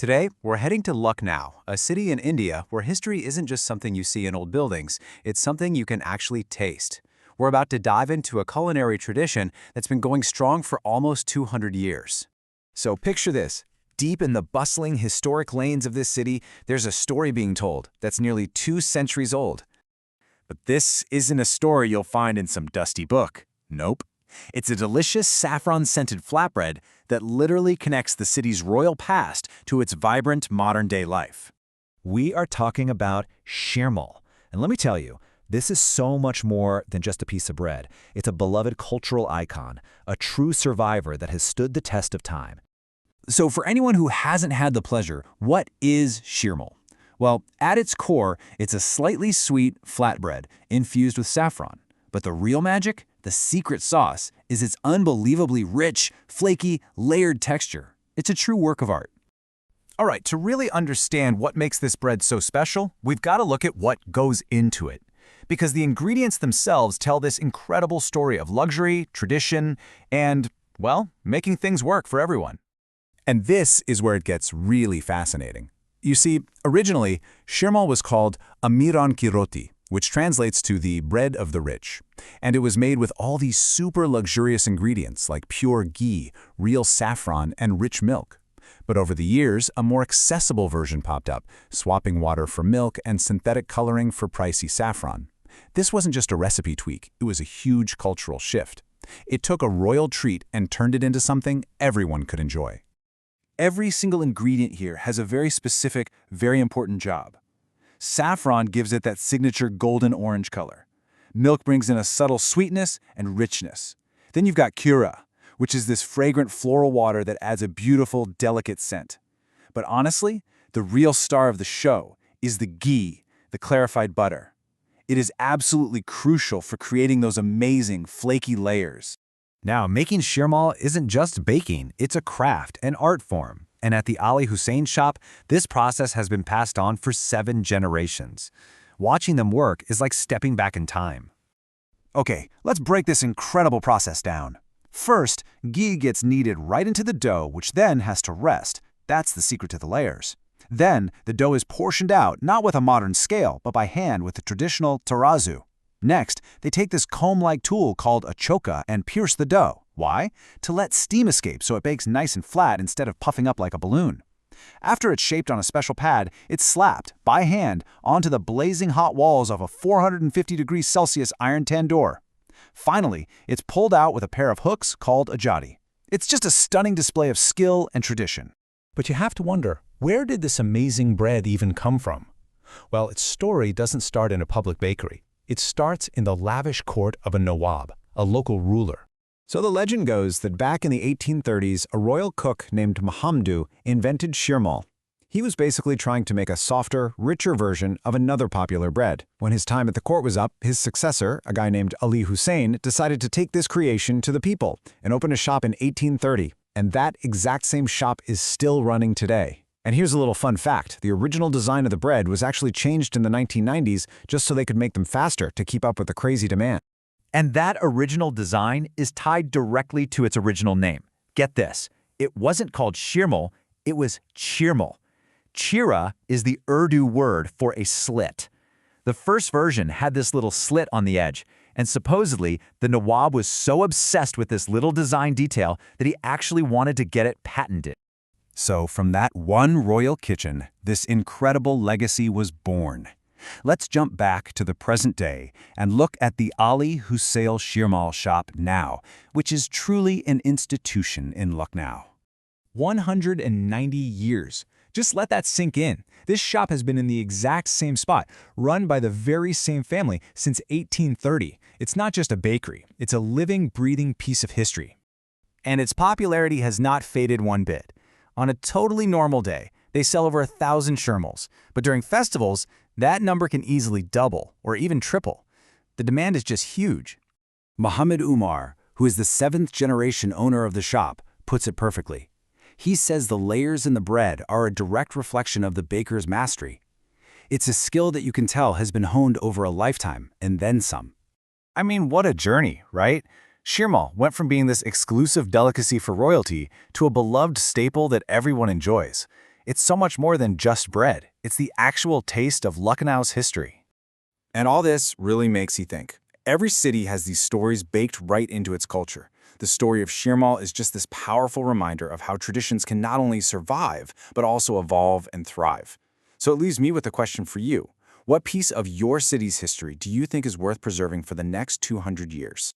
Today, we're heading to Lucknow, a city in India where history isn't just something you see in old buildings, it's something you can actually taste. We're about to dive into a culinary tradition that's been going strong for almost 200 years. So picture this. Deep in the bustling, historic lanes of this city, there's a story being told that's nearly 2 centuries old. But this isn't a story you'll find in some dusty book. Nope. It's a delicious saffron-scented flatbread that literally connects the city's royal past to its vibrant modern-day life. We are talking about shirmal. And let me tell you, this is so much more than just a piece of bread. It's a beloved cultural icon, a true survivor that has stood the test of time. So for anyone who hasn't had the pleasure, what is shirmal? Well, at its core, it's a slightly sweet flatbread infused with saffron. But the real magic, the secret sauce, is its unbelievably rich, flaky, layered texture. It's a true work of art. All right, to really understand what makes this bread so special, we've got to look at what goes into it. Because the ingredients themselves tell this incredible story of luxury, tradition, and, well, making things work for everyone. And this is where it gets really fascinating. You see, originally, shirmal was called amiran ki roti, which translates to the bread of the rich. And it was made with all these super luxurious ingredients like pure ghee, real saffron, and rich milk. But over the years, a more accessible version popped up, swapping water for milk and synthetic coloring for pricey saffron. This wasn't just a recipe tweak, it was a huge cultural shift. It took a royal treat and turned it into something everyone could enjoy. Every single ingredient here has a very specific, very important job. Saffron gives it that signature golden orange color. Milk brings in a subtle sweetness and richness. Then you've got kura, which is this fragrant floral water that adds a beautiful, delicate scent. But honestly, the real star of the show is the ghee, the clarified butter. It is absolutely crucial for creating those amazing, flaky layers. Now, making shirmal isn't just baking, it's a craft, an art form. And at the Ali Hussein shop, this process has been passed on for 7 generations. Watching them work is like stepping back in time. Okay, let's break this incredible process down. First, ghee gets kneaded right into the dough, which then has to rest. That's the secret to the layers. Then, the dough is portioned out, not with a modern scale, but by hand with the traditional tarazu. Next, they take this comb-like tool called a choka and pierce the dough. Why? To let steam escape so it bakes nice and flat instead of puffing up like a balloon. After it's shaped on a special pad, it's slapped, by hand, onto the blazing hot walls of a 450 degrees Celsius iron tandoor. Finally, it's pulled out with a pair of hooks called a jati. It's just a stunning display of skill and tradition. But you have to wonder, where did this amazing bread even come from? Well, its story doesn't start in a public bakery. It starts in the lavish court of a nawab, a local ruler. So the legend goes that back in the 1830s, a royal cook named Muhammadu invented shirmal. He was basically trying to make a softer, richer version of another popular bread. When his time at the court was up, his successor, a guy named Ali Hussein, decided to take this creation to the people and open a shop in 1830. And that exact same shop is still running today. And here's a little fun fact. The original design of the bread was actually changed in the 1990s just so they could make them faster to keep up with the crazy demand. And that original design is tied directly to its original name. Get this, it wasn't called shirmal, it was chirmal. Chira is the Urdu word for a slit. The first version had this little slit on the edge, and supposedly the Nawab was so obsessed with this little design detail that he actually wanted to get it patented. So from that one royal kitchen, this incredible legacy was born. Let's jump back to the present day and look at the Ali Hussein Shirmal shop now, which is truly an institution in Lucknow. 190 years. Just let that sink in. This shop has been in the exact same spot, run by the very same family since 1830. It's not just a bakery, it's a living, breathing piece of history. And its popularity has not faded one bit. On a totally normal day, they sell over 1,000 shirmals, but during festivals, that number can easily double or even triple. The demand is just huge. Muhammad Umar, who is the 7th generation owner of the shop, puts it perfectly. He says the layers in the bread are a direct reflection of the baker's mastery. It's a skill that you can tell has been honed over a lifetime and then some. I mean, what a journey, right? Shirmal went from being this exclusive delicacy for royalty to a beloved staple that everyone enjoys. It's so much more than just bread. It's the actual taste of Lucknow's history. And all this really makes you think. Every city has these stories baked right into its culture. The story of Shirmal is just this powerful reminder of how traditions can not only survive, but also evolve and thrive. So it leaves me with a question for you. What piece of your city's history do you think is worth preserving for the next 200 years?